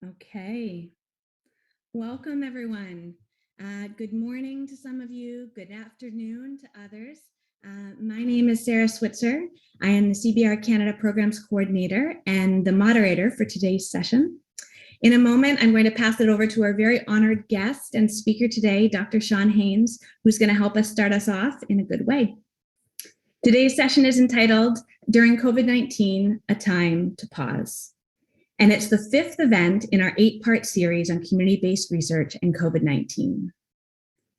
Okay. Welcome, everyone. Good morning to some of you. Good afternoon to others. My name is Sarah Switzer. I am the CBR Canada Programs Coordinator and the moderator for today's session. In a moment, I'm going to pass it over to our very honored guest and speaker today, Dr. Shaun Hains, who's going to help us start us off in a good way. Today's session is entitled, During COVID-19, A Time to Pause. And it's the fifth event in our 8-part series on community-based research and COVID-19,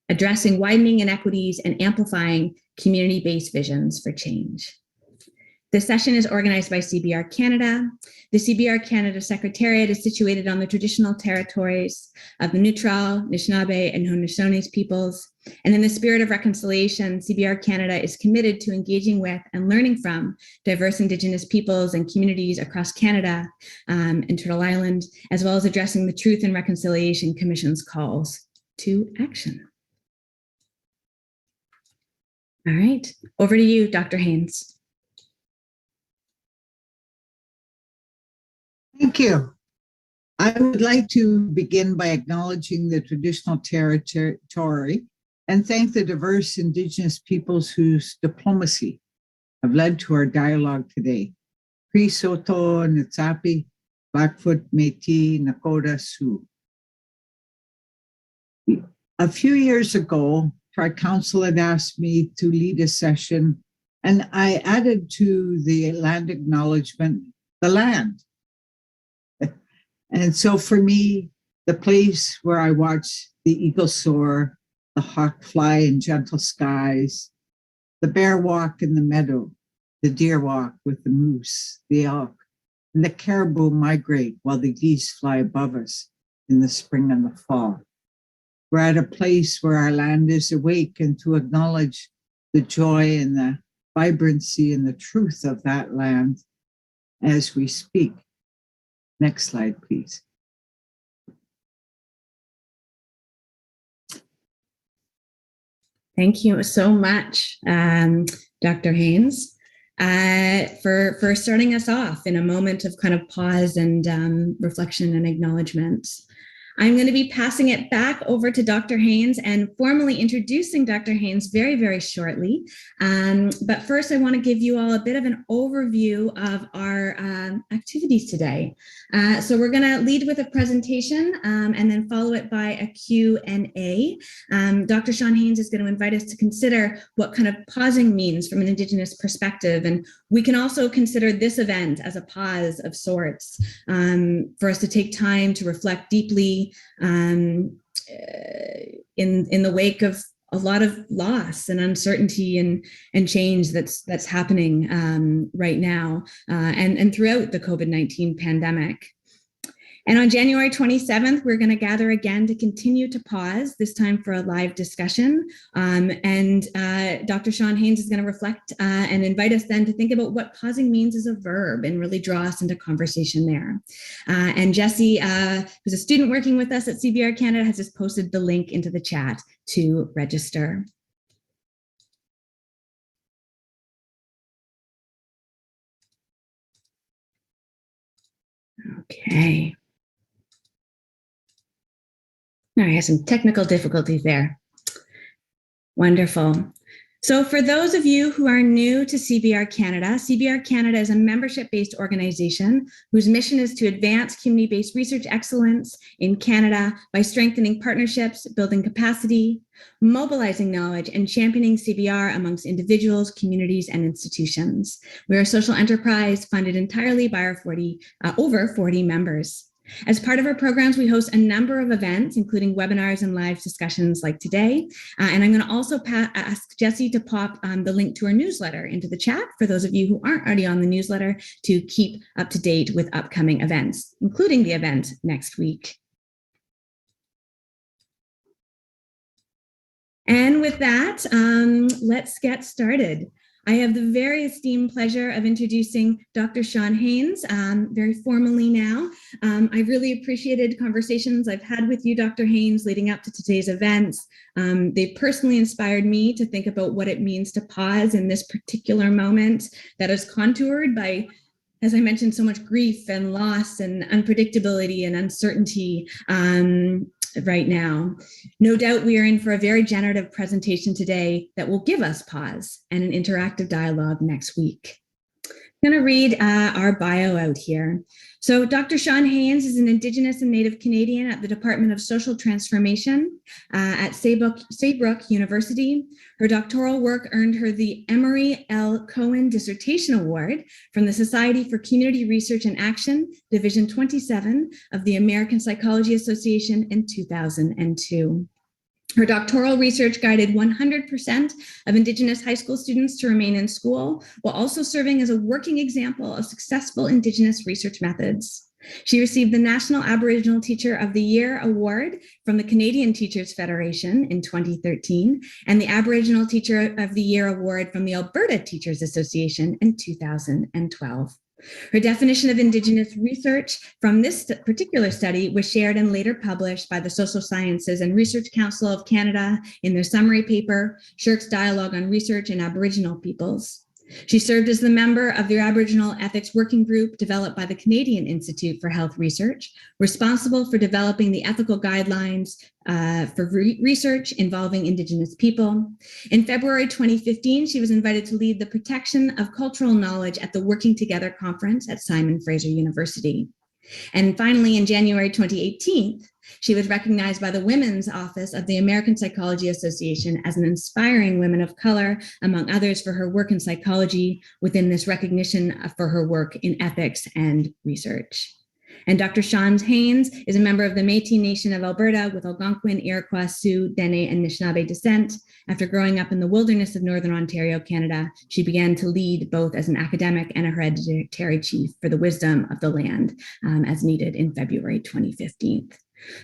addressing widening inequities and amplifying community-based visions for change. This session is organized by CBR Canada. The CBR Canada Secretariat is situated on the traditional territories of the Neutral, Anishinaabe, and Haudenosaunee peoples. And in the spirit of reconciliation, CBR Canada is committed to engaging with and learning from diverse Indigenous peoples and communities across Canada and Turtle Island, as well as addressing the Truth and Reconciliation Commission's calls to action. All right, over to you, Dr. Hains. Thank you. I would like to begin by acknowledging the traditional territory and thank the diverse Indigenous peoples whose diplomacy have led to our dialogue today. Cree, Saulteaux, Nitsapi, Blackfoot, Métis, Nakota, Sioux. A few years ago, Tri-Council had asked me to lead a session, and I added to the land acknowledgement, the land. And so for me, the place where I watch the eagle soar, the hawk fly in gentle skies, the bear walk in the meadow, the deer walk with the moose, the elk, and the caribou migrate while the geese fly above us in the spring and the fall. We're at a place where our land is awake, and to acknowledge the joy and the vibrancy and the truth of that land as we speak. Next slide, please. Thank you so much, Dr. Hains, for starting us off in a moment of kind of pause and reflection and acknowledgement. I'm going to be passing it back over to Dr. Hains and formally introducing Dr. Hains very, very shortly. But first, I want to give you all a bit of an overview of our activities today. So we're going to lead with a presentation and then follow it by a Q&A. Dr. Shaun Hains is going to invite us to consider what kind of pausing means from an Indigenous perspective. And we can also consider this event as a pause of sorts for us to take time to reflect deeply in the wake of a lot of loss and uncertainty and change that's happening right now and throughout the COVID-19 pandemic. And on January 27th, we're going to gather again to continue to pause, this time for a live discussion. And Dr. Shaun Hains is going to reflect and invite us then to think about what pausing means as a verb and really draw us into conversation there. And Jessie, who's a student working with us at CBR Canada, has just posted the link into the chat to register. Okay. I have some technical difficulties there. Wonderful. So for those of you who are new to CBR Canada is a membership-based organization whose mission is to advance community-based research excellence in Canada by strengthening partnerships, building capacity, mobilizing knowledge, and championing CBR amongst individuals, communities, and institutions. We're a social enterprise funded entirely by our over 40 members. As part of our programs, we host a number of events, including webinars and live discussions like today. And I'm going to also ask Jessie to pop the link to our newsletter into the chat for those of you who aren't already on the newsletter to keep up to date with upcoming events, including the event next week. And with that, let's get started. I have the very esteemed pleasure of introducing Dr. Shaun Hains, very formally now. I've really appreciated conversations I've had with you, Dr. Hains, leading up to today's events. They've personally inspired me to think about what it means to pause in this particular moment that is contoured by as I mentioned, so much grief and loss and unpredictability and uncertainty right now. No doubt we are in for a very generative presentation today that will give us pause and an interactive dialogue next week. I'm going to read our bio out here. So Dr. Shaun Hains is an Indigenous and Native Canadian at the Department of Social Transformation at Saybrook University. Her doctoral work earned her the Emery L. Cohen Dissertation Award from the Society for Community Research and Action, Division 27 of the American Psychology Association in 2002. Her doctoral research guided 100% of Indigenous high school students to remain in school, while also serving as a working example of successful Indigenous research methods. She received the National Aboriginal Teacher of the Year Award from the Canadian Teachers Federation in 2013, and the Aboriginal Teacher of the Year Award from the Alberta Teachers Association in 2012. Her definition of Indigenous research from this particular study was shared and later published by the Social Sciences and Research Council of Canada in their summary paper, Shirk's Dialogue on Research in Aboriginal Peoples. She served as the member of the Aboriginal Ethics Working Group developed by the Canadian Institute for Health Research, responsible for developing the ethical guidelines for research involving Indigenous people. In February 2015, she was invited to lead the protection of cultural knowledge at the Working Together conference at Simon Fraser University. And finally, in January 2018, she was recognized by the Women's Office of the American Psychology Association as an inspiring woman of color, among others, for her work in psychology within this recognition for her work in ethics and research. And Dr. Shaun Hains is a member of the Métis Nation of Alberta with Algonquin, Iroquois, Sioux, Dene, and Anishinaabe descent. After growing up in the wilderness of Northern Ontario, Canada, she began to lead both as an academic and a hereditary chief for the wisdom of the land as needed in February 2015.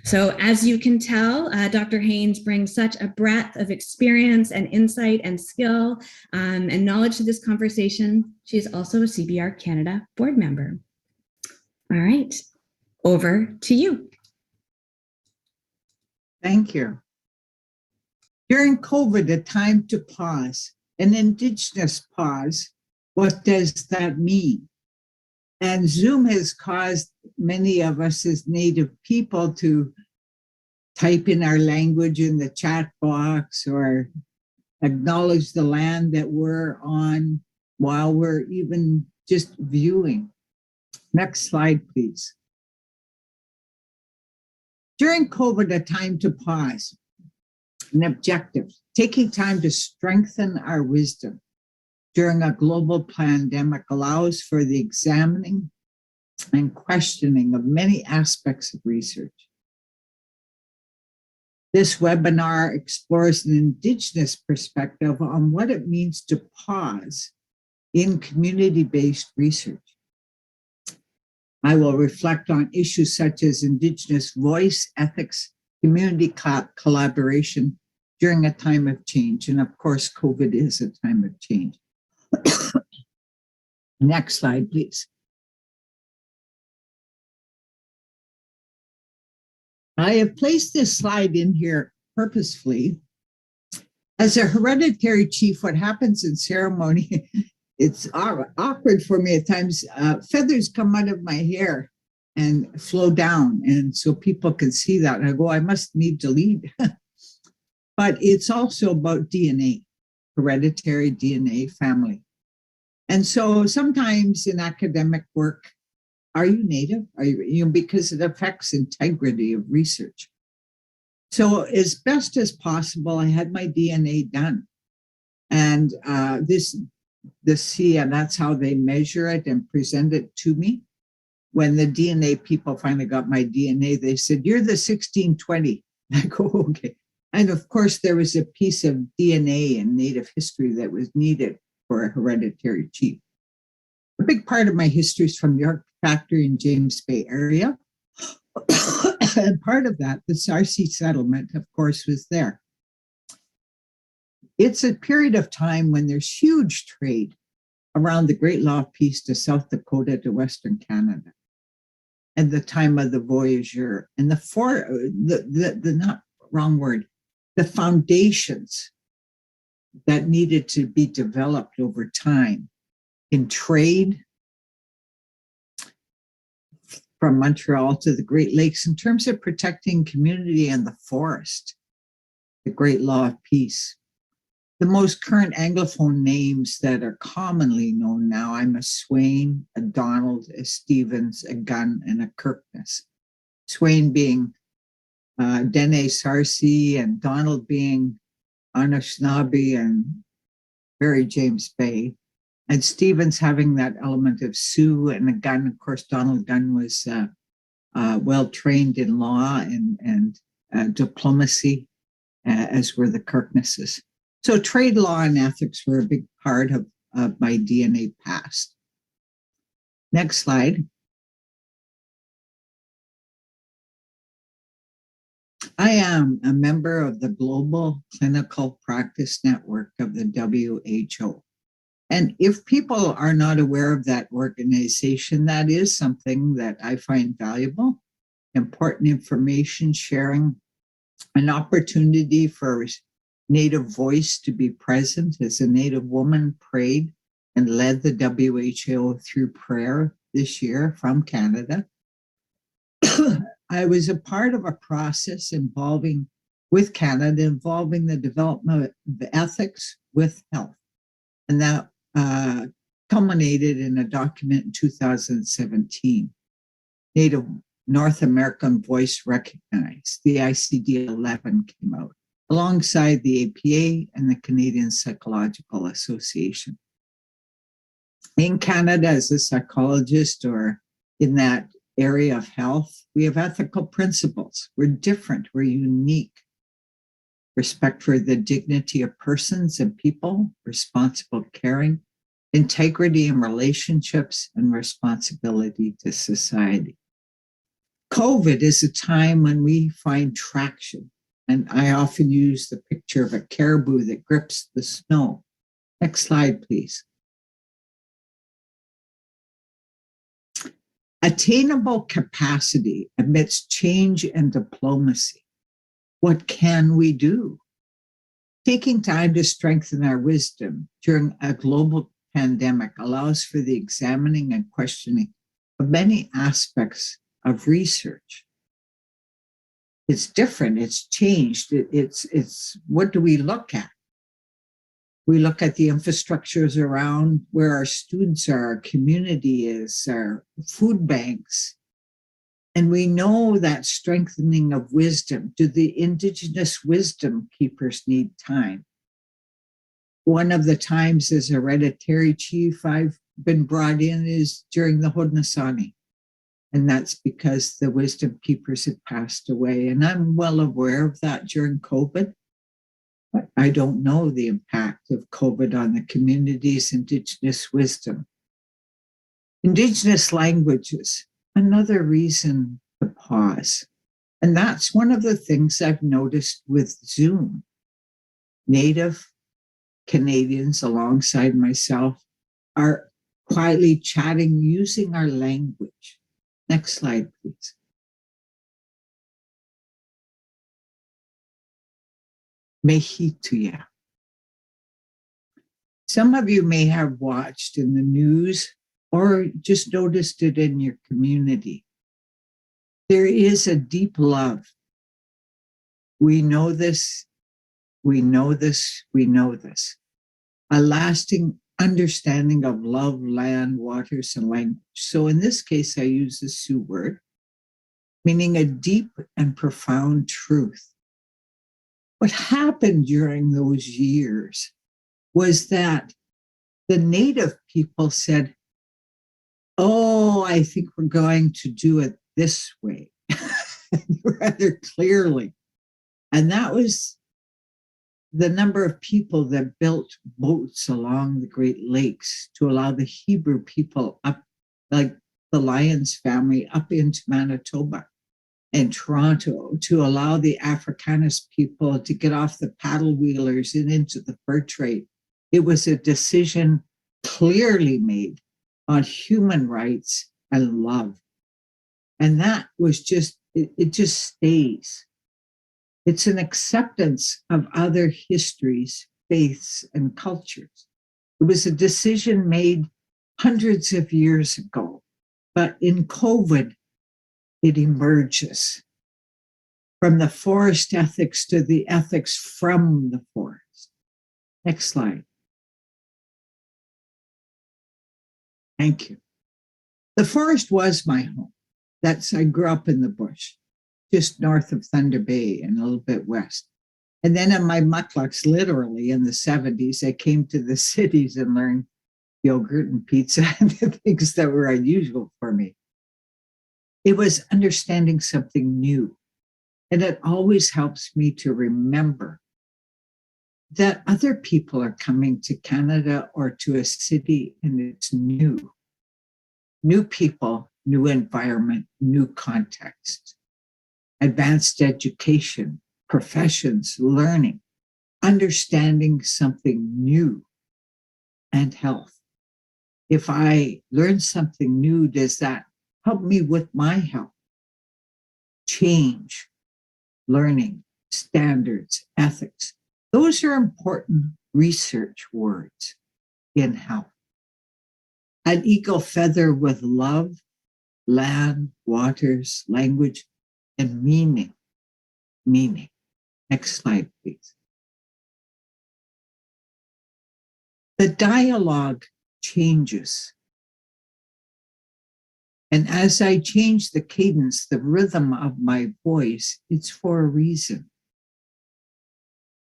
So as you can tell, Dr. Hains brings such a breadth of experience and insight and skill and knowledge to this conversation. She is also a CBR Canada board member. All right, over to you. Thank you. During COVID, a time to pause, an Indigenous pause. What does that mean? And Zoom has caused many of us as Native people to type in our language in the chat box or acknowledge the land that we're on while we're even just viewing. Next slide, please. During COVID, a time to pause, an objective, taking time to strengthen our wisdom during a global pandemic allows for the examining and questioning of many aspects of research. This webinar explores an Indigenous perspective on what it means to pause in community-based research. I will reflect on issues such as Indigenous voice, ethics, community collaboration during a time of change. And of course, COVID is a time of change. Next slide, please. I have placed this slide in here purposefully. As a hereditary chief, what happens in ceremony, it's awkward for me at times. Feathers come out of my hair and flow down. And so people can see that. And I go, I must need to lead. But it's also about DNA, hereditary DNA family. And so sometimes in academic work, are you Native? Are you because it affects integrity of research. So as best as possible, I had my DNA done. And and that's how they measure it and present it to me. When the DNA people finally got my DNA, they said, you're the 1620. I go, okay. And of course, there was a piece of DNA in Native history that was needed for a hereditary chief. A big part of my history is from York Factory in James Bay area. And part of that, the Sarcee settlement, of course, was there. It's a period of time when there's huge trade around the Great Law of Peace to South Dakota to Western Canada. And the time of the voyageur and the foundations that needed to be developed over time in trade, from Montreal to the Great Lakes in terms of protecting community and the forest, the great law of peace. The most current Anglophone names that are commonly known now, I'm a Swain, a Donald, a Stevens, a Gunn, and a Kirkness. Swain being Dene Sarsi, and Donald being Anishinaabe and Barry James Bay, and Stevens having that element of Sioux, and a Gunn, of course, Donald Gunn was well trained in law and diplomacy, as were the Kirknesses. So trade law and ethics were a big part of my DNA past. Next slide. I am a member of the Global Clinical Practice Network of the WHO. And if people are not aware of that organization, that is something that I find valuable, important information sharing, an opportunity for Native voice to be present as a Native woman prayed and led the WHO through prayer this year from Canada. I was a part of a process with Canada involving the development of ethics with health. And that culminated in a document in 2017. Native North American Voice Recognized, the ICD-11 came out, alongside the APA and the Canadian Psychological Association. In Canada, as a psychologist or in that area of health, we have ethical principles. We're different, we're unique. Respect for the dignity of persons and people, responsible caring, integrity in relationships, and responsibility to society. COVID is a time when we find traction, and I often use the picture of a caribou that grips the snow. Next slide, please. Attainable capacity amidst change and diplomacy. What can we do? Taking time to strengthen our wisdom during a global pandemic allows for the examining and questioning of many aspects of research. It's different, it's changed. It's what do we look at? We look at the infrastructures around where our students are, our community is, our food banks. And we know that strengthening of wisdom. Do the Indigenous wisdom keepers need time? One of the times as a hereditary chief I've been brought in is during the Haudenosaunee. And that's because the wisdom keepers had passed away. And I'm well aware of that during COVID. But I don't know the impact of COVID on the community's Indigenous wisdom. Indigenous languages. Another reason to pause. And that's one of the things I've noticed with Zoom. Native Canadians alongside myself are quietly chatting using our language. Next slide, please. Mehituya. Some of you may have watched in the news or just noticed it in your community. There is a deep love. We know this, we know this, we know this. A lasting understanding of love, land, waters, and language. So in this case, I use the Sioux word, meaning a deep and profound truth. What happened during those years was that the Native people said, oh, I think we're going to do it this way, rather clearly. And that was the number of people that built boats along the Great Lakes to allow the Hebrew people up, like the Lyons family, up into Manitoba and Toronto, to allow the Afrikaans people to get off the paddle wheelers and into the fur trade. It was a decision clearly made on human rights and love. And that was just, it just stays. It's an acceptance of other histories, faiths, and cultures. It was a decision made hundreds of years ago. But in COVID, it emerges from the forest ethics to the ethics from the forest. Next slide. Thank you. The forest was my home. I grew up in the bush, just north of Thunder Bay and a little bit west. And then in my mucklucks, literally in the 70s, I came to the cities and learned yogurt and pizza and the things that were unusual for me. It was understanding something new. And it always helps me to remember that other people are coming to Canada or to a city and it's new. New people, new environment, new context, advanced education, professions, learning, understanding something new, and health. If I learn something new, does that help me with my health? Change, learning, standards, ethics. Those are important research words in health. An eagle feather with love, land, waters, language, and meaning. Meaning. Next slide, please. The dialogue changes. And as I change the cadence, the rhythm of my voice, it's for a reason.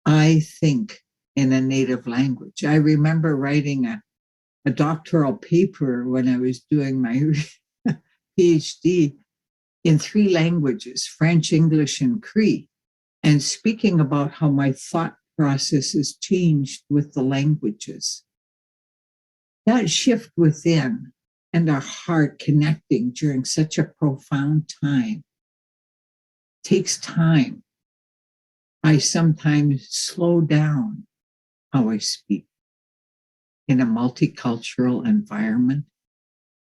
I think in a native language. I remember writing a doctoral paper when I was doing my PhD in 3 languages, French, English, and Cree, and speaking about how my thought processes changed with the languages. That shift within and our heart connecting during such a profound time takes time. I sometimes slow down how I speak in a multicultural environment,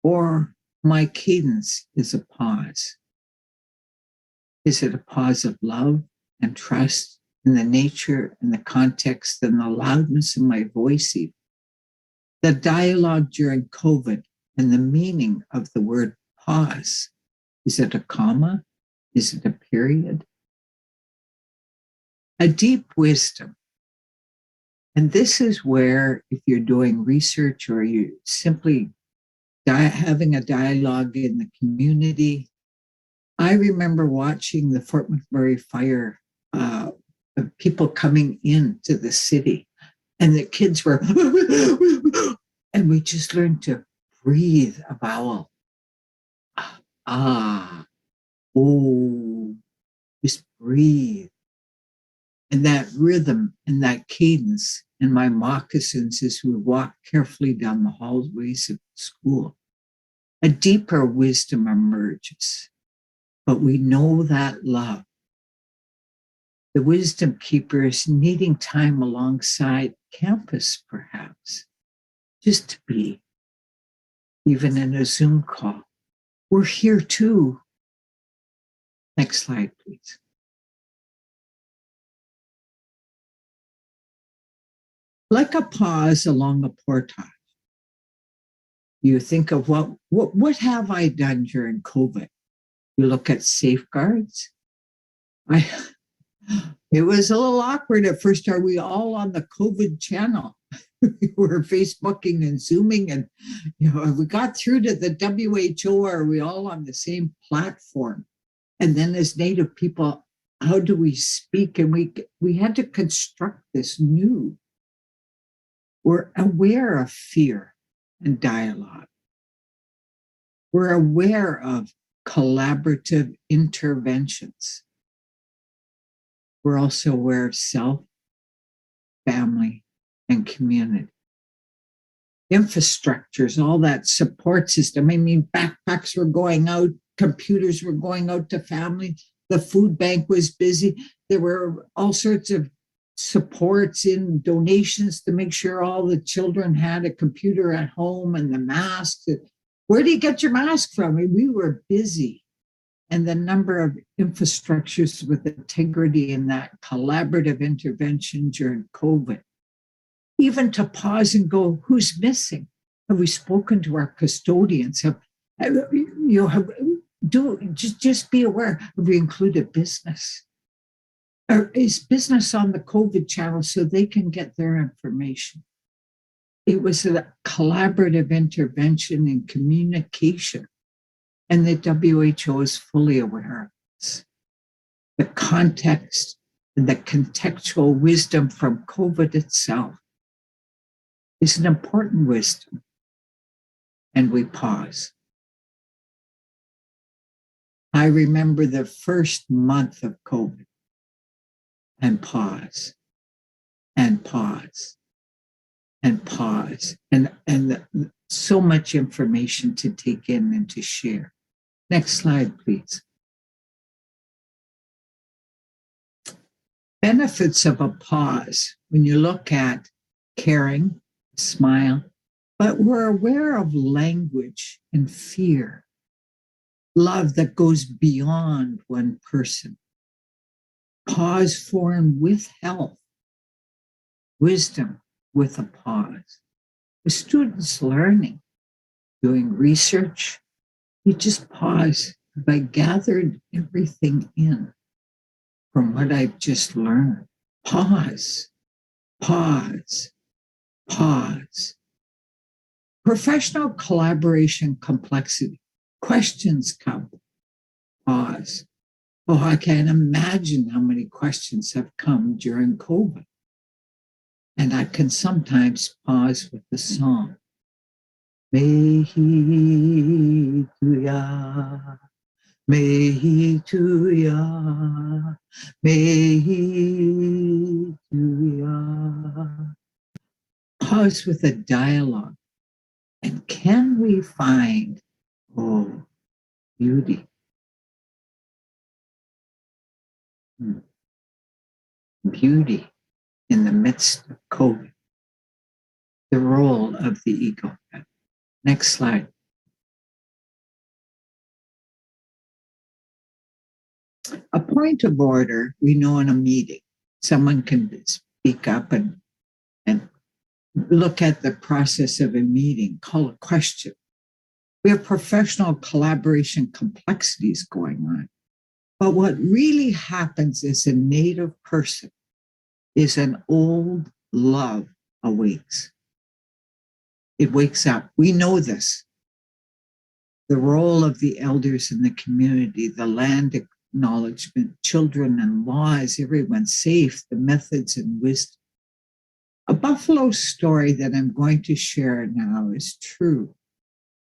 or my cadence is a pause. Is it a pause of love and trust in the nature and the context and the loudness of my voice even? The dialogue during COVID and the meaning of the word pause. Is it a comma? Is it a period? A deep wisdom. And this is where, if you're doing research or you simply having a dialogue in the community, I remember watching the Fort McMurray fire, people coming into the city, and the kids were, and we just learned to breathe a vowel. Oh, just breathe. And that rhythm and that cadence in my moccasins as we walk carefully down the hallways of school, a deeper wisdom emerges. But we know that love. The wisdom keeper is needing time alongside campus, perhaps, just to be, even in a Zoom call. We're here too. Next slide, please. Like a pause along a portage. You think of what have I done during COVID? You look at safeguards. It was a little awkward at first. Are we all on the COVID channel? We were Facebooking and Zooming, and we got through to the WHO. Are we all on the same platform? And then as Native people, how do we speak? And we had to construct this new. We're aware of fear and dialogue. We're aware of collaborative interventions. We're also aware of self, family, and community. Infrastructures, all that support system. I mean, backpacks were going out, computers were going out to family. The food bank was busy. There were all sorts of supports in donations to make sure all the children had a computer at home and the masks. Where do you get your mask from? I mean, we were busy. And the number of infrastructures with integrity in that collaborative intervention during COVID. Even to pause and go, who's missing? Have we spoken to our custodians? just be aware. We included business. Or is business on the COVID channel so they can get their information? It was a collaborative intervention in communication, and the WHO is fully aware of this. The context and the contextual wisdom from COVID itself is an important wisdom. And we pause. I remember the first month of COVID and pause and pause and pause and so much information to take in and to share. Next slide, please. Benefits of a pause. When you look at caring, smile, but we're aware of language and fear, love that goes beyond one person. Pause formed with health, wisdom with a pause. The students learning, doing research, you just pause. Have I gathered everything in from what I've just learned? Pause, pause, pause. Professional collaboration complexity. Questions come. Pause. Oh, I can't imagine how many questions have come during COVID. And I can sometimes pause with the song. Mehi tuya, mehi tuya, mehi tuya. Pause with a dialogue. And can we find, beauty? Beauty in the midst of COVID. The role of the ego. Next slide. A point of order, we know in a meeting, someone can speak up and look at the process of a meeting, call a question. We have professional collaboration complexities going on. But what really happens is a native person is an old love awakes. It wakes up. We know this. The role of the elders in the community, the land acknowledgement, children and laws, everyone safe, the methods and wisdom. A buffalo story that I'm going to share now is true,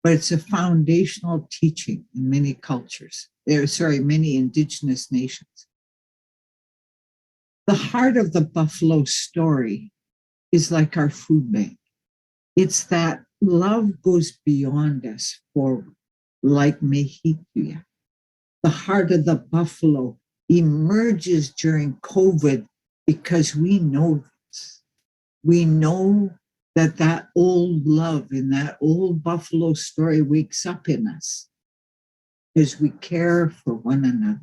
but it's a foundational teaching in many cultures. Many Indigenous nations. The heart of the buffalo story is like our food bank. It's that love goes beyond us forward, like Mehituya. The heart of the buffalo emerges during COVID because we know this. We know that old love in that old buffalo story wakes up in us as we care for one another.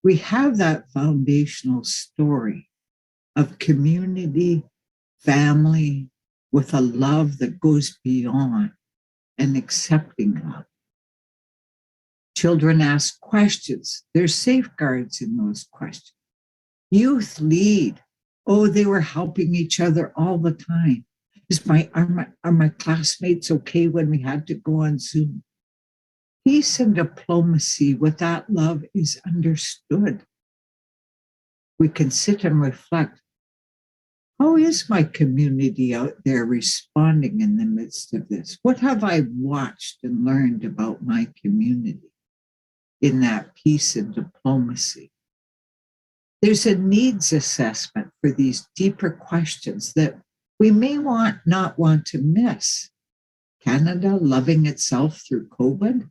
We have that foundational story of community, family, with a love that goes beyond and accepting love. Children ask questions. There's safeguards in those questions. Youth lead. Oh, they were helping each other all the time. Are my classmates okay when we had to go on Zoom? Peace and diplomacy with that love is understood. We can sit and reflect. How is my community out there responding in the midst of this? What have I watched and learned about my community in that peace and diplomacy? There's a needs assessment for these deeper questions that we may not want to miss. Canada loving itself through COVID.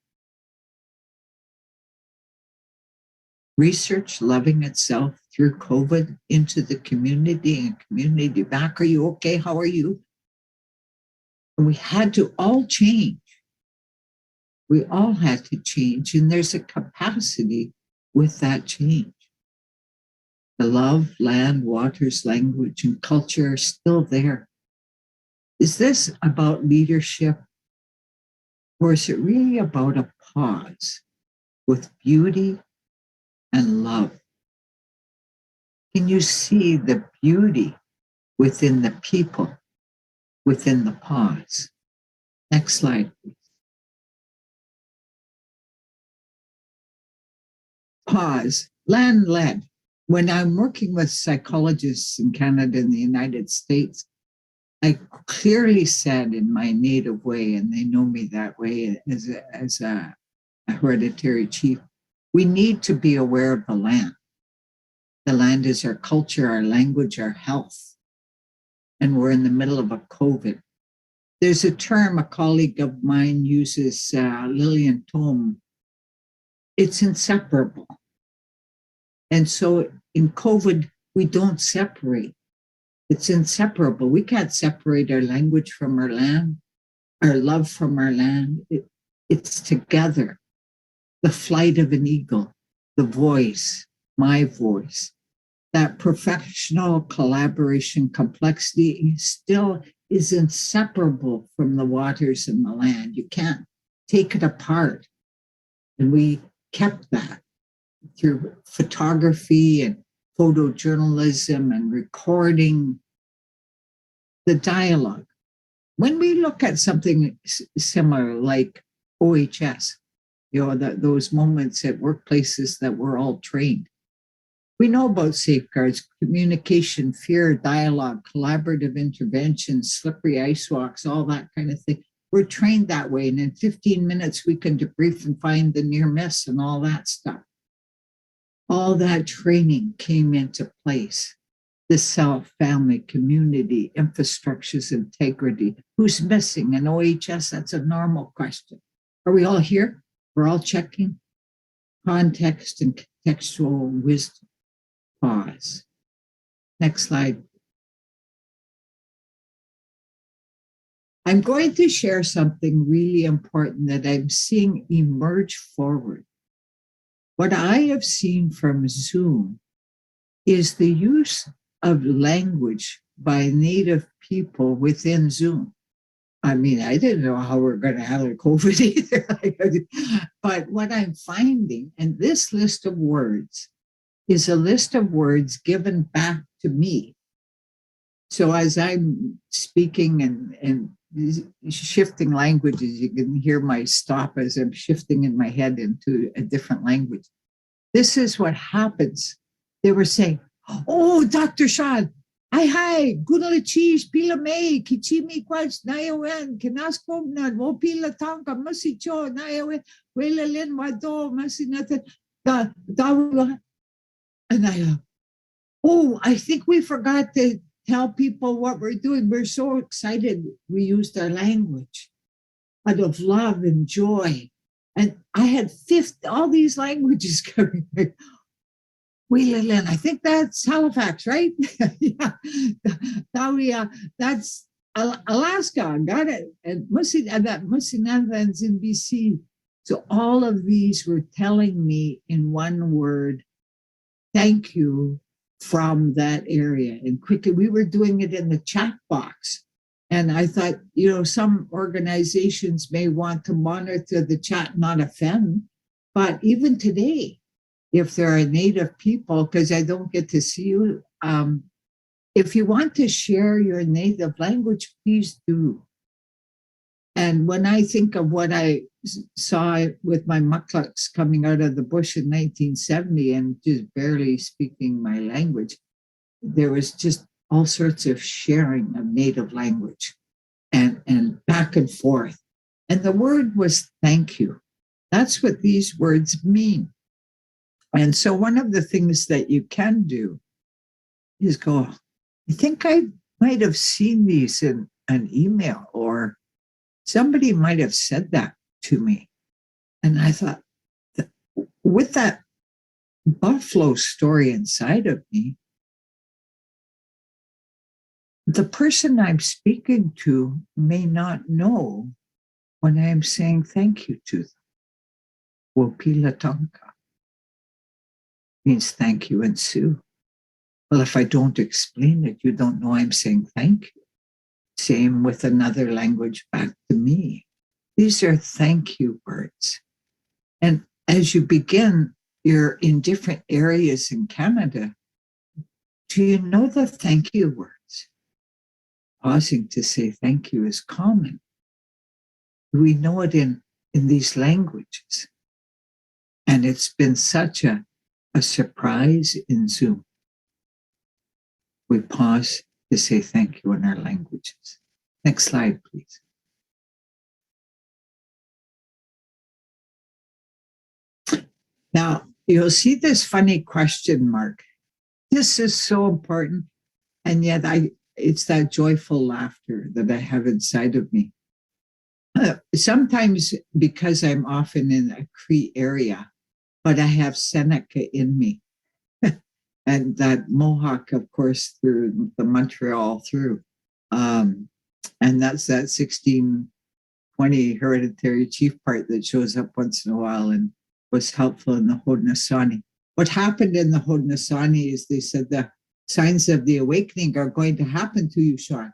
Research loving itself through COVID into the community and community back. Are you okay? How are you? And we had to all change. We all had to change, and there's a capacity with that change. The love, land, waters, language, and culture are still there. Is this about leadership Or is it really about a pause with beauty and love? Can you see the beauty within the people, within the pause? Next slide, please. Pause, land-led. When I'm working with psychologists in Canada and the United States, I clearly said in my native way, and they know me that way as a hereditary chief, we need to be aware of the land. The land is our culture, our language, our health. And we're in the middle of a COVID. There's a term a colleague of mine uses, Lillian Tome. It's inseparable. And so in COVID, we don't separate. It's inseparable. We can't separate our language from our land, our love from our land. It's together. The flight of an eagle, the voice, my voice, that professional collaboration complexity still is inseparable from the waters and the land. You can't take it apart. And we kept that through photography and photojournalism and recording the dialogue. When we look at something similar like OHS, those moments at workplaces that we're all trained, we know about safeguards, communication, fear, dialogue, collaborative intervention, slippery ice walks, all that kind of thing. We're trained that way. And in 15 minutes, we can debrief and find the near miss and all that stuff. All that training came into place. The self, family, community, infrastructures, integrity. Who's missing? And OHS, that's a normal question. Are we all here? We're all checking context and contextual wisdom. Pause. Next slide. I'm going to share something really important that I'm seeing emerge forward. What I have seen from Zoom is the use of language by Native people within Zoom. I mean, I didn't know how we're going to handle COVID either. But what I'm finding, and this list of words is a list of words given back to me. So as I'm speaking and shifting languages, you can hear my stop as I'm shifting in my head into a different language. This is what happens. They were saying, oh, Dr. Shaun, hi, gunala cheese, pila may, kichimi quads, nayawen, kinaskom na, wo pila tanka, masicho, nayawen, wela lin wado, masinata, da, and I go, oh, I think we forgot to tell people what we're doing. We're so excited we used our language out of love and joy. And I had all these languages coming. I think that's Halifax, right? Yeah. That's Alaska. Got it. And that Musinanthans in BC. So all of these were telling me in one word, thank you from that area. And quickly, we were doing it in the chat box. And I thought, some organizations may want to monitor the chat, not offend. But even today, if there are Native people, because I don't get to see you, if you want to share your native language, please do. And when I think of what I saw with my mucklucks coming out of the bush in 1970 and just barely speaking my language, there was just all sorts of sharing of native language and back and forth. And the word was thank you. That's what these words mean. And so one of the things that you can do is go, I think I might have seen these in an email, or somebody might have said that to me. And I thought, with that buffalo story inside of me, the person I'm speaking to may not know when I'm saying thank you to them. Wopila tonka means thank you in Sioux. Well, if I don't explain it, you don't know I'm saying thank you. Same with another language back to me. These are thank you words. And as you begin, you're in different areas in Canada. Do you know the thank you words? Pausing to say thank you is common. We know it in these languages. And it's been such a surprise in Zoom. We pause to say thank you in our languages. Next slide, please. Now, you'll see this funny question mark. This is so important. And yet it's that joyful laughter that I have inside of me. Sometimes because I'm often in a Cree area, but I have Seneca in me. And that Mohawk, of course, through the Montreal through. And that's that 1620 hereditary chief part that shows up once in a while and was helpful in the Haudenosaunee. What happened in the Haudenosaunee is they said the signs of the awakening are going to happen to you, Shaun.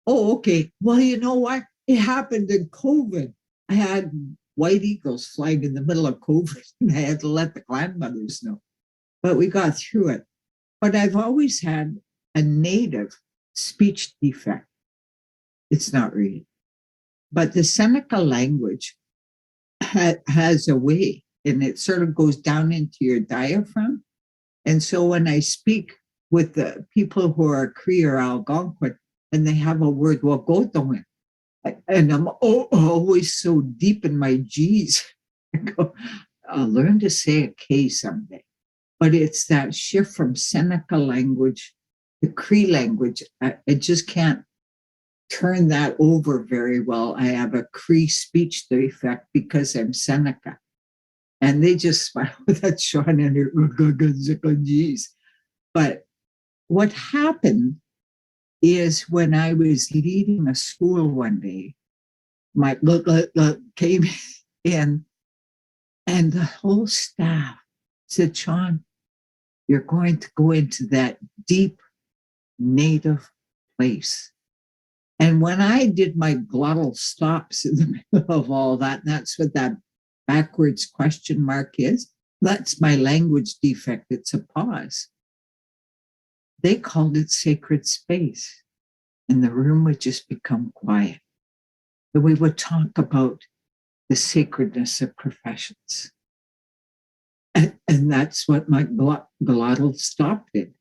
Oh, okay. Well, you know what? It happened in COVID. I had white eagles flying in the middle of COVID, and I had to let the grandmothers know. But we got through it. But I've always had a native speech defect. It's not reading. But the Seneca language has a way, and it sort of goes down into your diaphragm. And so when I speak with the people who are Cree or Algonquin, and they have a word, wagotowen, and I'm always so deep in my G's. I go, I'll learn to say a K someday. But it's that shift from Seneca language to Cree language. I just can't turn that over very well. I have a Cree speech defect because I'm Seneca. And they just smile with that Shaun and her G's. But what happened is when I was leading a school one day, my came in and the whole staff said, Shaun, you're going to go into that deep native place. And when I did my glottal stops in the middle of all that, that's what that backwards question mark is. That's my language defect. It's a pause. They called it sacred space. And the room would just become quiet. And we would talk about the sacredness of professions. And that's what my glottal stop did.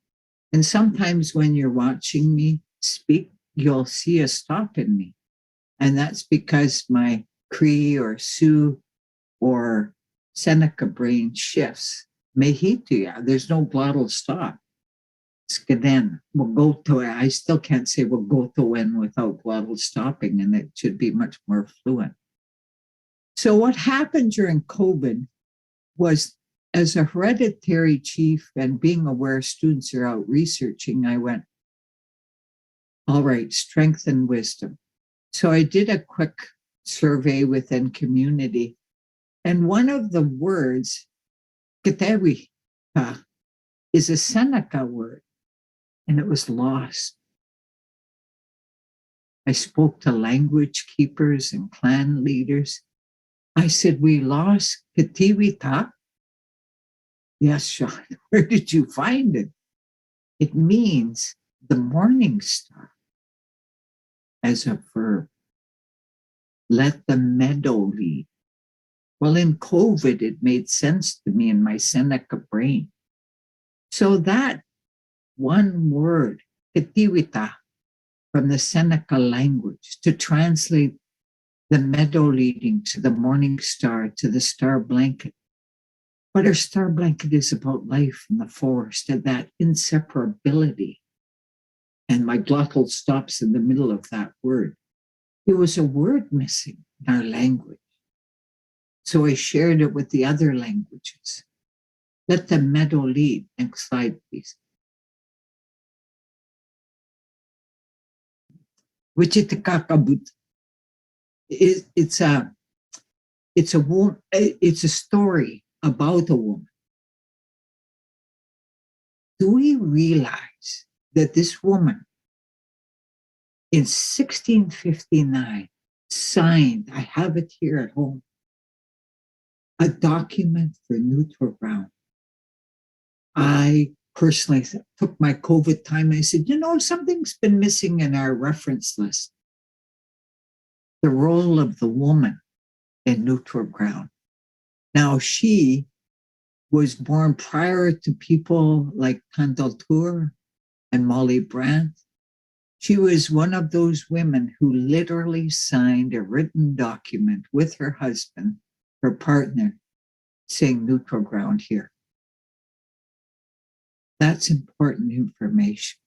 And sometimes when you're watching me speak, you'll see a stop in me. And that's because my Cree or Sioux or Seneca brain shifts. Mehitia, there's no glottal stop. Skaden, I still can't say wagotowen without glottal stopping, and it should be much more fluent. So what happened during COVID was, as a hereditary chief and being aware students are out researching, I went, all right, strength and wisdom. So I did a quick survey within community. And one of the words, ketewi, is a Seneca word, and it was lost. I spoke to language keepers and clan leaders. I said, we lost ketiwita. Yes, Shaun, where did you find it? It means the morning star as a verb. Let the meadow lead. Well, in COVID, it made sense to me in my Seneca brain. So that one word, ketiwita, from the Seneca language, to translate the meadow leading to the morning star, to the star blanket. But our star blanket is about life in the forest and that inseparability. And my glottal stops in the middle of that word. There was a word missing in our language. So I shared it with the other languages. Let the meadow lead. Next slide, please. Wichitakakabut. It's a story about a woman. Do we realize that this woman in 1659 signed, I have it here at home, a document for neutral ground. I personally took my COVID time and I said, something's been missing in our reference list. The role of the woman in neutral ground. Now, she was born prior to people like Candeltour and Molly Brandt. She was one of those women who literally signed a written document with her husband, her partner, saying neutral ground here. That's important information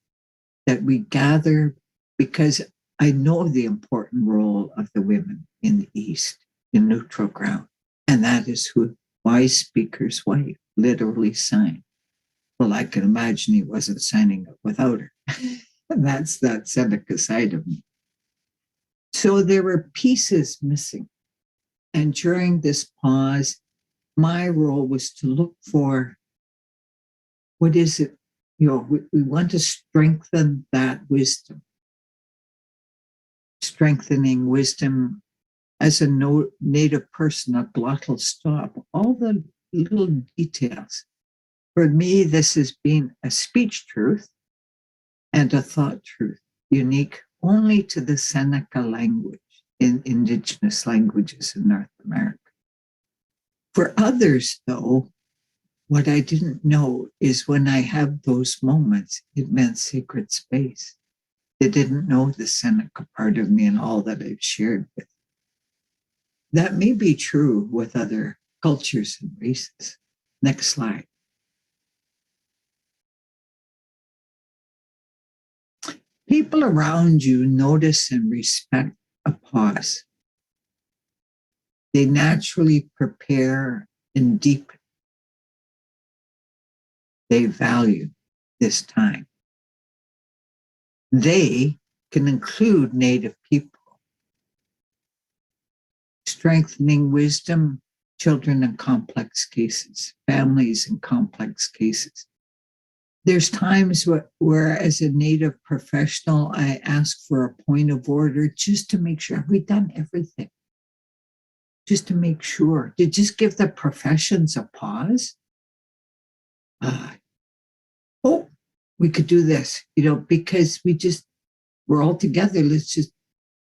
that we gather, because I know the important role of the women in the East in neutral ground. And that is who Wise Speaker's wife literally signed. Well, I can imagine he wasn't signing it without her. And that's that Seneca side of me. So there were pieces missing. And during this pause, my role was to look for, what is it? We want to strengthen that wisdom. Strengthening wisdom as a native person, a glottal stop, all the little details. For me, this has been a speech truth and a thought truth, unique only to the Seneca language in Indigenous languages in North America. For others, though, what I didn't know is when I have those moments, it meant sacred space. They didn't know the Seneca part of me and all that I've shared with. That may be true with other cultures and races. Next slide. People around you notice and respect a pause. They naturally prepare and deepen. They value this time. They can include Native people. Strengthening wisdom, children in complex cases, families in complex cases. There's times where as a Native professional, I ask for a point of order just to make sure, have we done everything? Just to make sure, to just give the professions a pause. We could do this, because we're all together. Let's just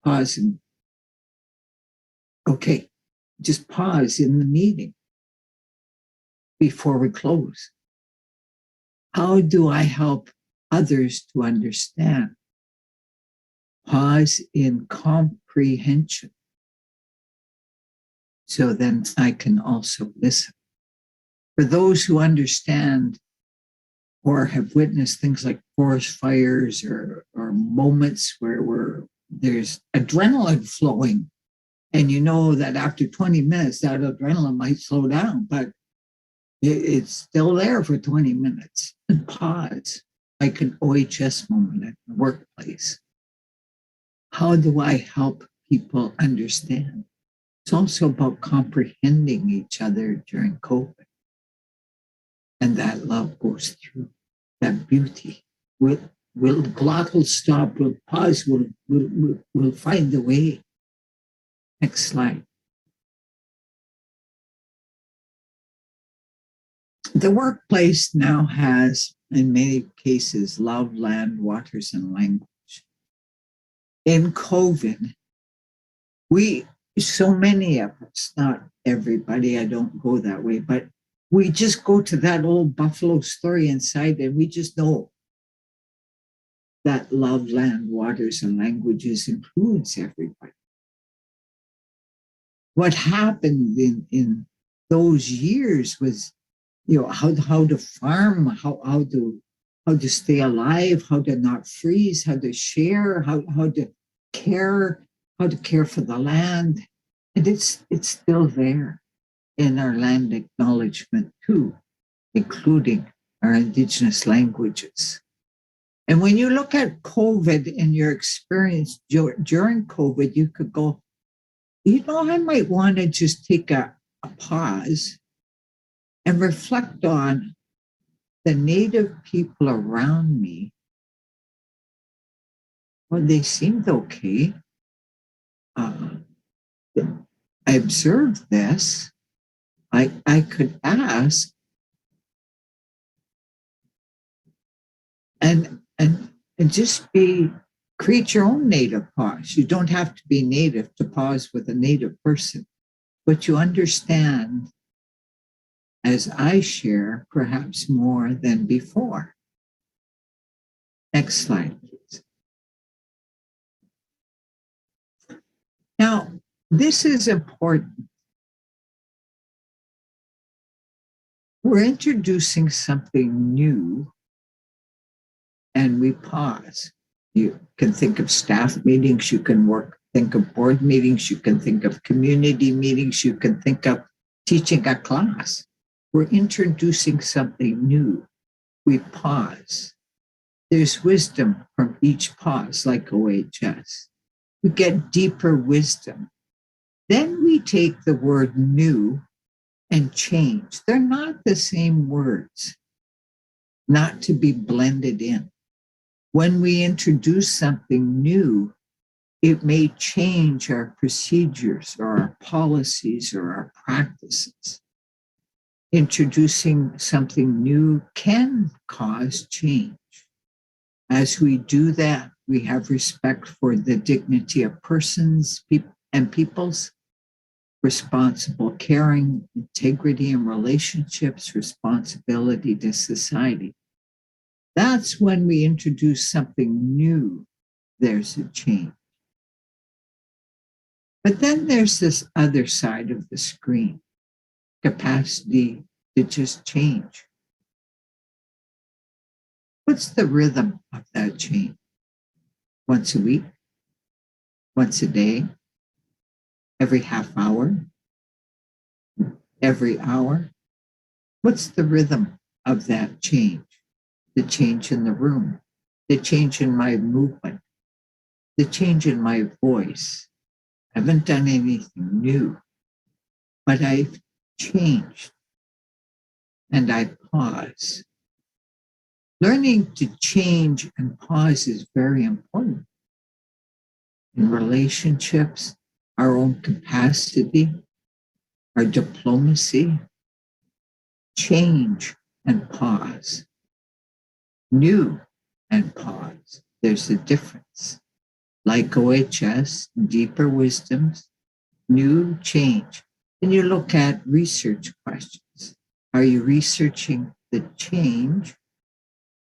pause and, okay, just pause in the meeting before we close. How do I help others to understand? Pause in comprehension. So then I can also listen. For those who understand or have witnessed things like forest fires or moments where there's adrenaline flowing, and you know that after 20 minutes, that adrenaline might slow down, but it's still there for 20 minutes. And pause, like an OHS moment at the workplace. How do I help people understand? It's also about comprehending each other during COVID. And that love goes through, that beauty. We'll glottal stop, we'll pause, we'll find the way. Next slide. The workplace now has, in many cases, love, land, waters, and language. In COVID, so many of us, not everybody, I don't go that way, but we just go to that old buffalo story inside and we just know that love, land, waters, and languages includes everybody. What happened in those years was, how to farm, how to stay alive, how to not freeze, how to share, how to care for the land. And it's still there in our land acknowledgement too, including our Indigenous languages. And when you look at COVID and your experience during COVID, you could go, I might want to just take a pause and reflect on the Native people around me. Well, they seemed okay. I observed this. I could ask and just create your own native pause. You don't have to be native to pause with a native person, but you understand, as I share, perhaps more than before. Next slide, please. Now, this is important. We're introducing something new and we pause. You can think of staff meetings, you can think of board meetings, you can think of community meetings, you can think of teaching a class. We're introducing something new. We pause. There's wisdom from each pause, like OHS. We get deeper wisdom. Then we take the word new and change. They're not the same words, not to be blended in. When we introduce something new, it may change our procedures or our policies or our practices. Introducing something new can cause change. As we do that, we have respect for the dignity of persons and peoples, responsible caring, integrity in relationships, responsibility to society. That's when we introduce something new, there's a change. But then there's this other side of the screen, capacity to just change. What's the rhythm of that change? Once a week? Once a day? Every half hour? Every hour? What's the rhythm of that change? The change in the room, the change in my movement, the change in my voice. I haven't done anything new, but I've changed and I pause. Learning to change and pause is very important. In relationships, our own capacity, our diplomacy, change and pause. New and pause. There's a difference. Like OHS, deeper wisdoms, new change. And you look at research questions. Are you researching the change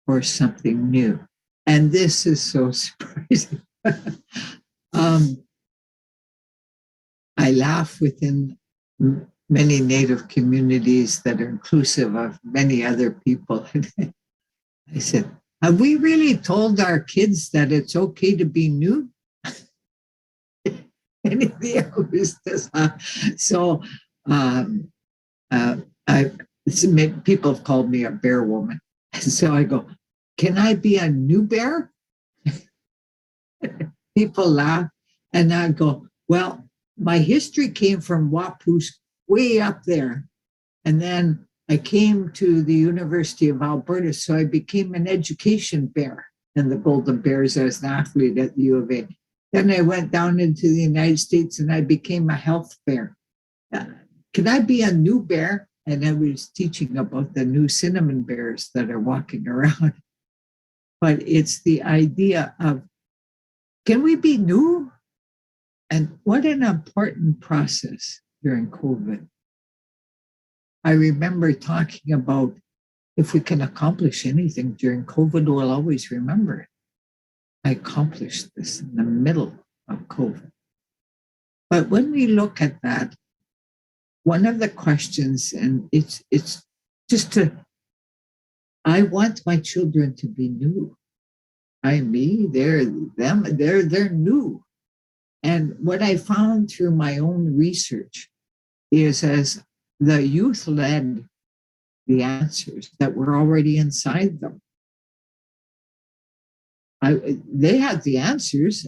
or something new? And this is so surprising. I laugh within many Native communities that are inclusive of many other people. I said, have we really told our kids that it's okay to be new? Anything else does not. So people have called me a bear woman. So I go, can I be a new bear? People laugh. And I go, well, my history came from Wapoos way up there. And then I came to the University of Alberta, so I became an education bear in the Golden Bears as an athlete at the U of A. Then I went down into the United States and I became a health bear. Can I be a new bear? And I was teaching about the new cinnamon bears that are walking around. But it's the idea of, can we be new? And what an important process during COVID. I remember talking about if we can accomplish anything during COVID, we'll always remember it. I accomplished this in the middle of COVID. But when we look at that, one of the questions, and it's just I want my children to be new. Me, they're them, they're new. And what I found through my own research is as the youth led the answers that were already inside them. They had the answers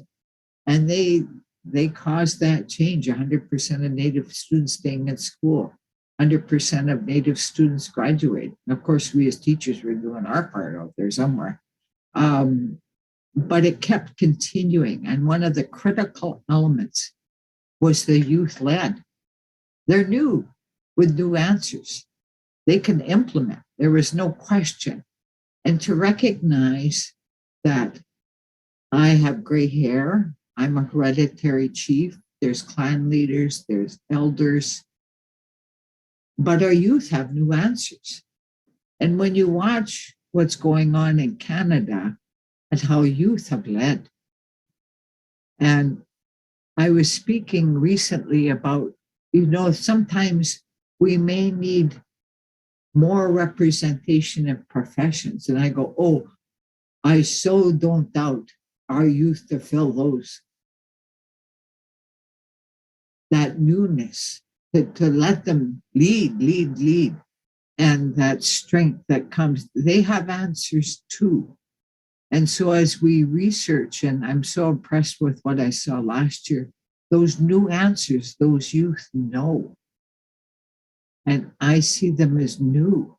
and they caused that change. 100% of Native students staying in school, 100% of Native students graduating. Of course, we as teachers were doing our part out there somewhere. But it kept continuing. And one of the critical elements was the youth led. They're new with new answers. They can implement. There was no question. And to recognize that I have gray hair, I'm a hereditary chief, there's clan leaders, there's elders, but our youth have new answers. And when you watch what's going on in Canada and how youth have led, and I was speaking recently about, sometimes we may need more representation in professions. And I go, oh, I so don't doubt our youth to fill those. That newness, to let them lead. And that strength that comes, they have answers too. And so as we research, and I'm so impressed with what I saw last year, those new answers, those youth know. And I see them as new,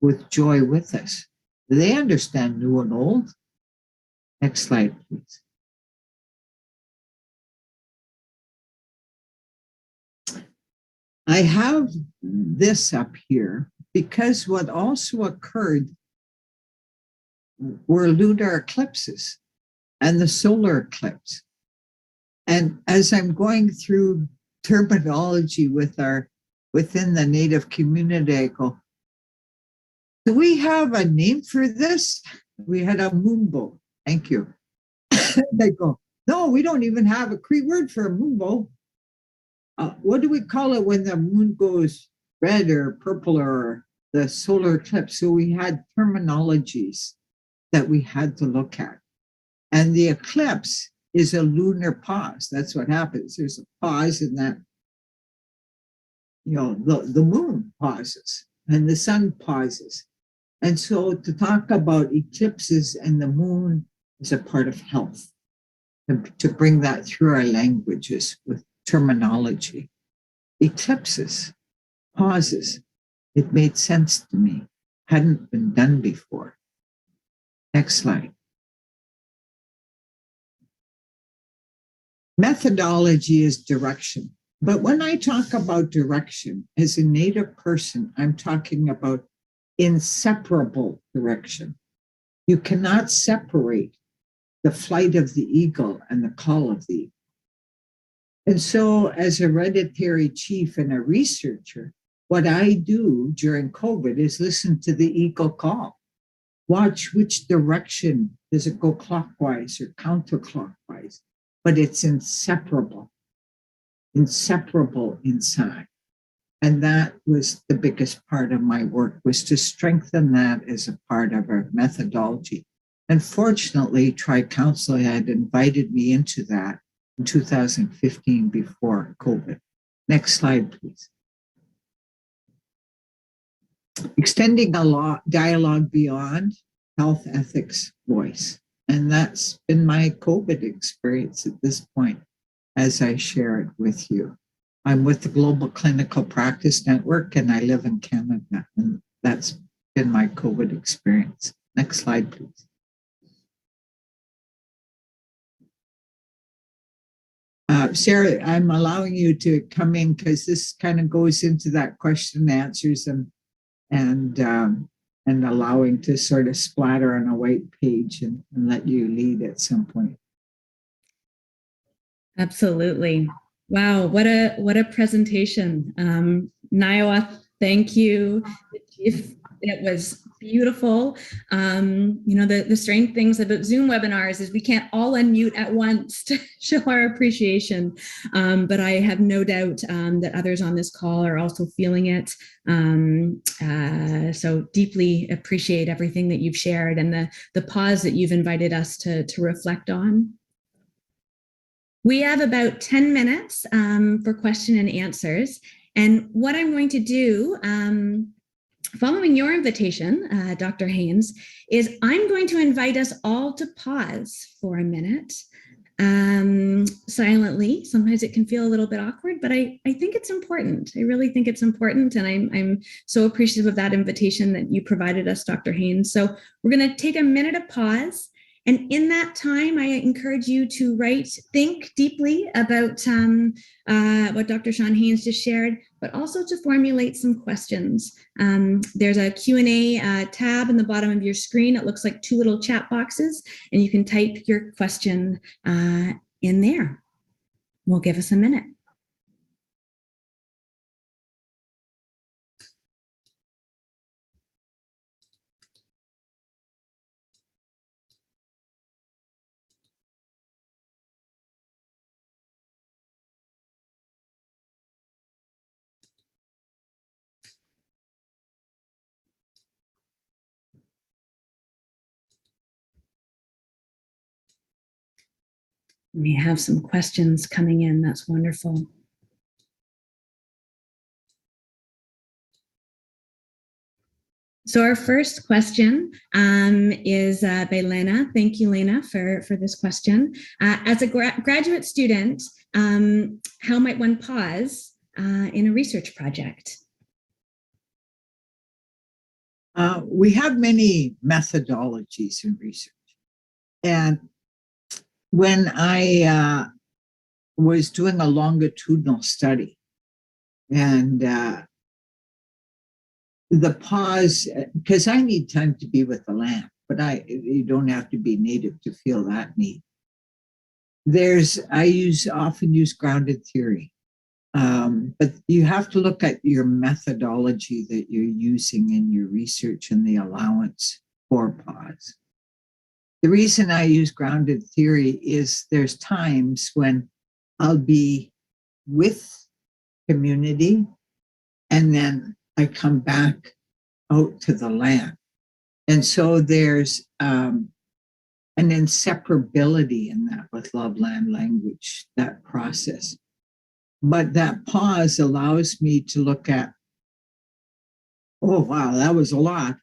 with joy with us. They understand new and old. Next slide, please. I have this up here because what also occurred were lunar eclipses and the solar eclipse. And as I'm going through terminology within the Native community, I go, do we have a name for this? We had a moonbow. Thank you. They go, no, we don't even have a Cree word for a moonbow. What do we call it when the moon goes red or purple or the solar eclipse? So we had terminologies that we had to look at. And the eclipse is a lunar pause. That's what happens. There's a pause in that, the moon pauses and the sun pauses. And so to talk about eclipses and the moon is a part of health, to bring that through our languages with terminology. Eclipses, pauses. It made sense to me. Hadn't been done before. Next slide. Methodology is direction. But when I talk about direction, as a Native person, I'm talking about inseparable direction. You cannot separate the flight of the eagle and the call of the eagle. And so as a hereditary chief and a researcher, what I do during COVID is listen to the eagle call. Watch which direction, does it go clockwise or counterclockwise, but it's inseparable inside. And that was the biggest part of my work, was to strengthen that as a part of our methodology. And fortunately, Tri-Council had invited me into that in 2015 before COVID. Next slide, please. Extending a dialogue beyond health, ethics, voice. And that's been my COVID experience at this point, as I share it with you. I'm with the Global Clinical Practice Network and I live in Canada. And that's been my COVID experience. Next slide, please. Sarah, I'm allowing you to come in because this kind of goes into that question and answers and allowing to sort of splatter on a white page and let you lead at some point. Absolutely. Wow, what a presentation. Naiwa, thank you. It was beautiful. The strange things about Zoom webinars is we can't all unmute at once to show our appreciation. But I have no doubt that others on this call are also feeling it. So deeply appreciate everything that you've shared and the pause that you've invited us to reflect on. We have about 10 minutes for question and answers. And what I'm going to do, following your invitation, Dr. Hains, is I'm going to invite us all to pause for a minute silently. Sometimes it can feel a little bit awkward, but I think it's important. I really think it's important. And I'm so appreciative of that invitation that you provided us, Dr. Hains. So we're going to take a minute of pause. And in that time, I encourage you to think deeply about what Dr. Shaun Hains just shared, but also to formulate some questions. There's a Q&A tab in the bottom of your screen. It looks like two little chat boxes, and you can type your question in there. We'll give us a minute. We have some questions coming in. That's wonderful. So our first question is by Lena. Thank you, Lena, for this question. As a graduate student, how might one pause in a research project? We have many methodologies in research. And when I was doing a longitudinal study, and the pause, because I need time to be with the land, but you don't have to be native to feel that need. I often use grounded theory, but you have to look at your methodology that you're using in your research and the allowance for pause. The reason I use grounded theory is there's times when I'll be with community and then I come back out to the land. And so there's an inseparability in that with love, land, language, that process. But that pause allows me to look at, oh, wow, that was a lot.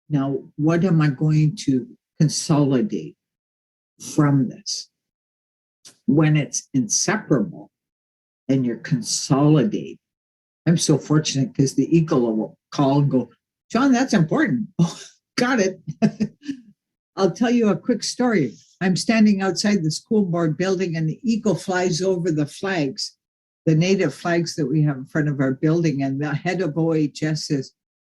Now, what am I going to consolidate from this? When it's inseparable and you're consolidating, I'm so fortunate because the eagle will call and go, Shaun, that's important. Oh, got it. I'll tell you a quick story. I'm standing outside the school board building and the eagle flies over the flags, the native flags that we have in front of our building. And the head of OHS says,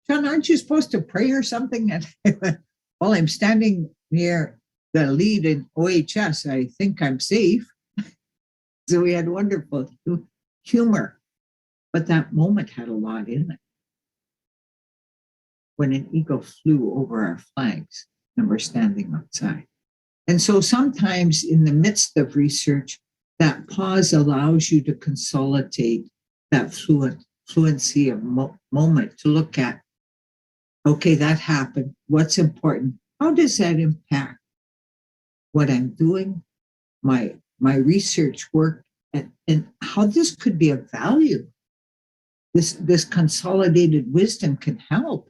Shaun, aren't you supposed to pray or something? And I went, well, I'm standing near the lead in OHS. I think I'm safe. So we had wonderful humor, but that moment had a lot in it. When an eagle flew over our flags and we're standing outside. And so sometimes in the midst of research, that pause allows you to consolidate that fluency of moment to look at, okay, that happened. What's important? How does that impact what I'm doing, my research work, and how this could be of value? This consolidated wisdom can help.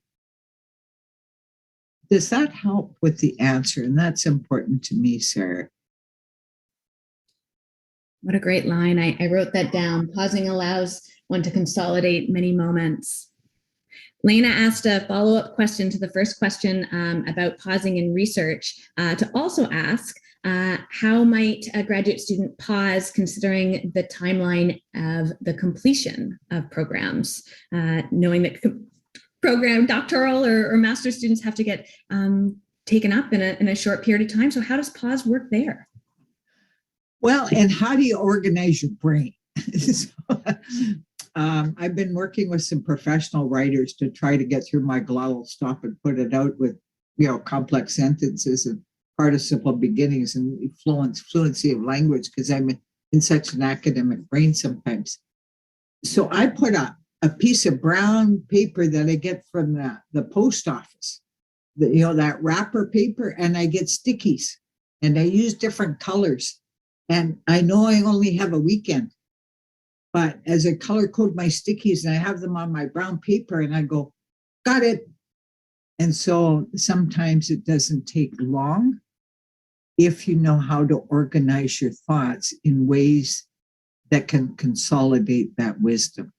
Does that help with the answer? And that's important to me, Sarah. What a great line. I wrote that down. Pausing allows one to consolidate many moments. Lena asked a follow-up question to the first question about pausing in research to also ask, how might a graduate student pause considering the timeline of the completion of programs, knowing that doctoral or master's students have to get taken up in a short period of time. So how does pause work there? Well, and how do you organize your brain? I've been working with some professional writers to try to get through my glottal stop and put it out with, complex sentences and participle beginnings and fluency of language, because I'm in such an academic brain sometimes. So I put a piece of brown paper that I get from the post office, that wrapper paper, and I get stickies and I use different colors. And I know I only have a weekend, but as I color code my stickies and I have them on my brown paper and I go, got it. And so sometimes it doesn't take long if you know how to organize your thoughts in ways that can consolidate that wisdom.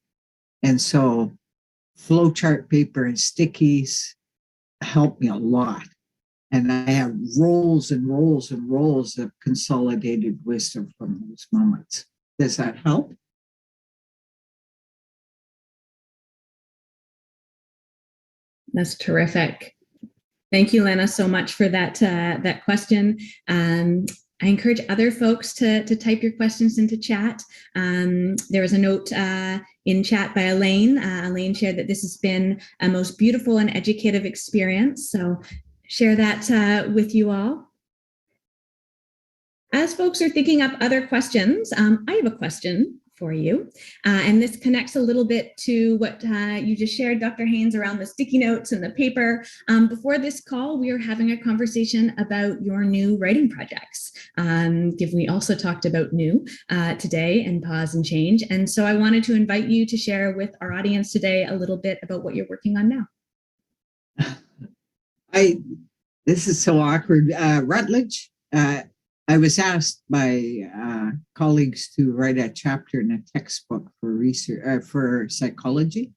And so flowchart paper and stickies help me a lot. And I have rolls and rolls and rolls of consolidated wisdom from those moments. Does that help? That's terrific. Thank you, Lena, so much for that question. I encourage other folks to type your questions into chat. There was a note in chat by Elaine. Elaine shared that this has been a most beautiful and educative experience. So share that with you all. As folks are thinking up other questions, I have a question for you. And this connects a little bit to what you just shared, Dr. Hains, around the sticky notes and the paper. Before this call, we were having a conversation about your new writing projects. Given we also talked about new today and pause and change. And so I wanted to invite you to share with our audience today a little bit about what you're working on now. This is so awkward. Rutledge, I was asked by colleagues to write a chapter in a textbook for research for psychology,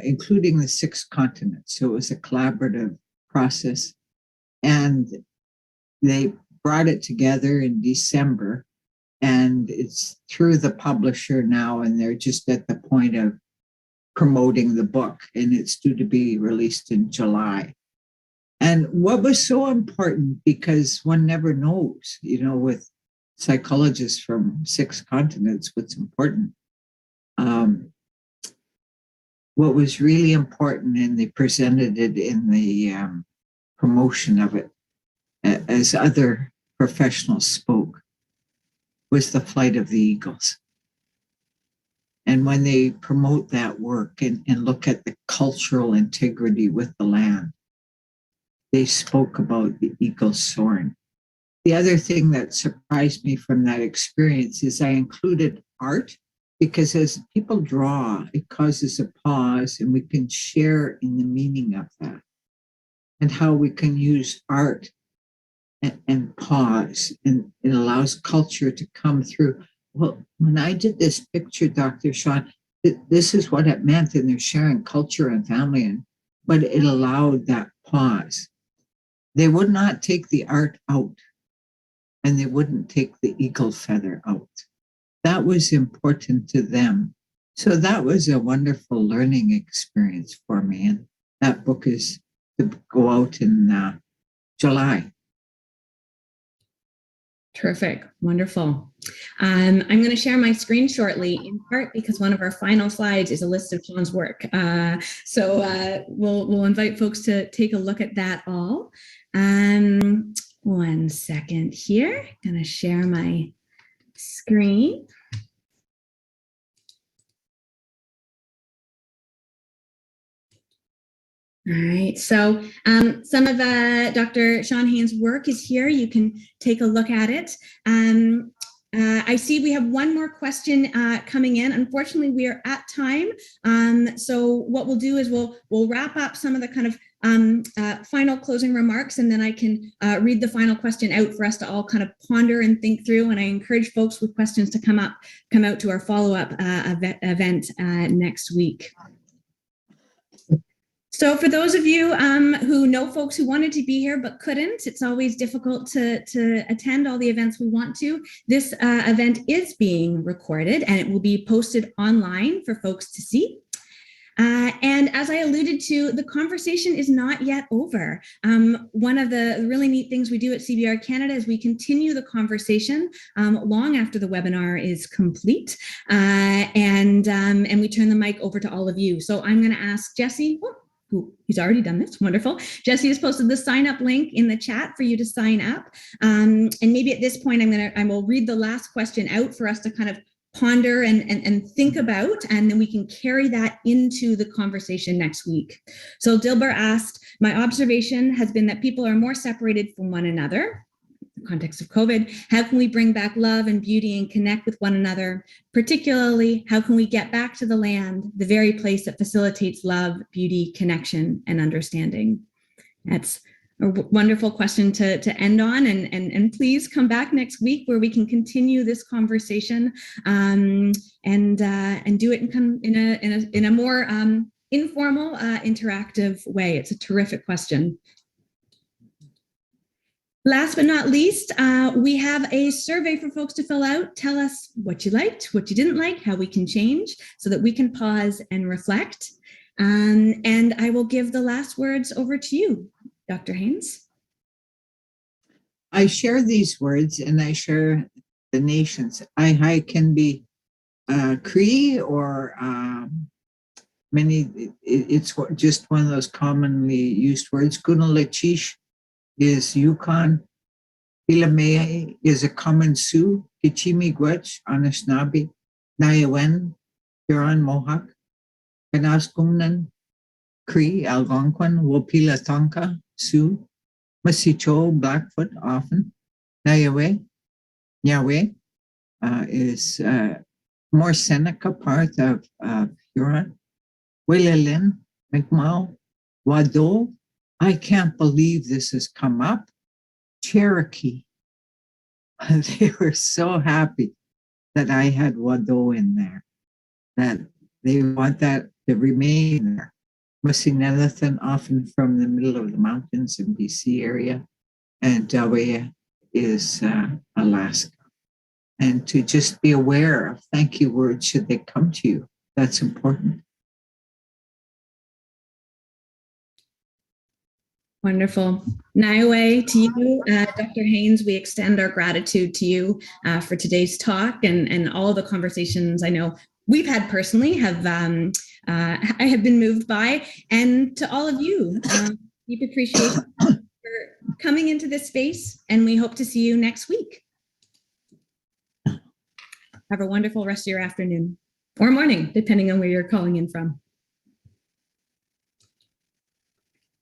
including the 6 continents. So it was a collaborative process, and they brought it together in December, and it's through the publisher now, and they're just at the point of promoting the book, and it's due to be released in July. And what was so important, because one never knows, with psychologists from 6 continents, what's important. What was really important, and they presented it in the promotion of it, as other professionals spoke, was the flight of the eagles. And when they promote that work and look at the cultural integrity with the land, they spoke about the eagle soaring. The other thing that surprised me from that experience is I included art, because as people draw, it causes a pause, and we can share in the meaning of that and how we can use art and pause, and it allows culture to come through. Well, when I did this picture, Dr. Shaun, this is what it meant, and they're sharing culture and family, but it allowed that pause. They would not take the art out, and they wouldn't take the eagle feather out. That was important to them. So that was a wonderful learning experience for me. And that book is to go out in July. Terrific. Wonderful. I'm going to share my screen shortly, in part because one of our final slides is a list of Shaun's work. So we'll invite folks to take a look at that all. 1 second here. I'm going to share my screen. All right, so some of Dr. Shaun Hains' work is here. You can take a look at it. I see we have one more question coming in. Unfortunately, we are at time. So what we'll do is we'll wrap up some of the kind of final closing remarks, and then I can read the final question out for us to all kind of ponder and think through. And I encourage folks with questions to come out to our follow-up event next week. So for those of you who know folks who wanted to be here but couldn't, it's always difficult to attend all the events we want to. This event is being recorded, and it will be posted online for folks to see. And as I alluded to, the conversation is not yet over. One of the really neat things we do at CBR Canada is we continue the conversation long after the webinar is complete, and we turn the mic over to all of you. So I'm going to ask Jesse. He's already done this. Wonderful. Jesse has posted the sign up link in the chat for you to sign up. And maybe at this point, I will read the last question out for us to kind of ponder and think about, and then we can carry that into the conversation next week. So Dilber asked, my observation has been that people are more separated from one another. In the context of COVID, how can we bring back love and beauty and connect with one another? Particularly, how can we get back to the land, the very place that facilitates love, beauty, connection, and understanding? That's a wonderful question to end on, and please come back next week where we can continue this conversation and do it in a more informal, interactive way. It's a terrific question. Last but not least, we have a survey for folks to fill out. Tell us what you liked, what you didn't like, how we can change so that we can pause and reflect. And I will give the last words over to you, Dr. Hains. I share these words and I share the nations. I can be Cree or it's just one of those commonly used words. Gunalachish is Yukon. Ilamea is a common Sioux. Kichimigwech, Anishinaabe. Niawen, Huron, Mohawk. Kanaskumnan, Cree, Algonquin. Wopila Tonka, Sioux. Masicho, Blackfoot, often. Niawe, Yahweh is more Seneca part of Huron. Willelin, Mi'kmaq, Wado. I can't believe this has come up. Cherokee. They were so happy that I had Wado in there, that they want that to remain there. Musinethathan, often from the middle of the mountains in BC area, and Dawe is Alaska. And to just be aware of thank you words should they come to you. That's important. Wonderful. Niawe, to you, Dr. Hains, we extend our gratitude to you for today's talk and all the conversations I know we've had personally I have been moved by, and to all of you, deep appreciation for coming into this space, and we hope to see you next week. Have a wonderful rest of your afternoon or morning, depending on where you're calling in from.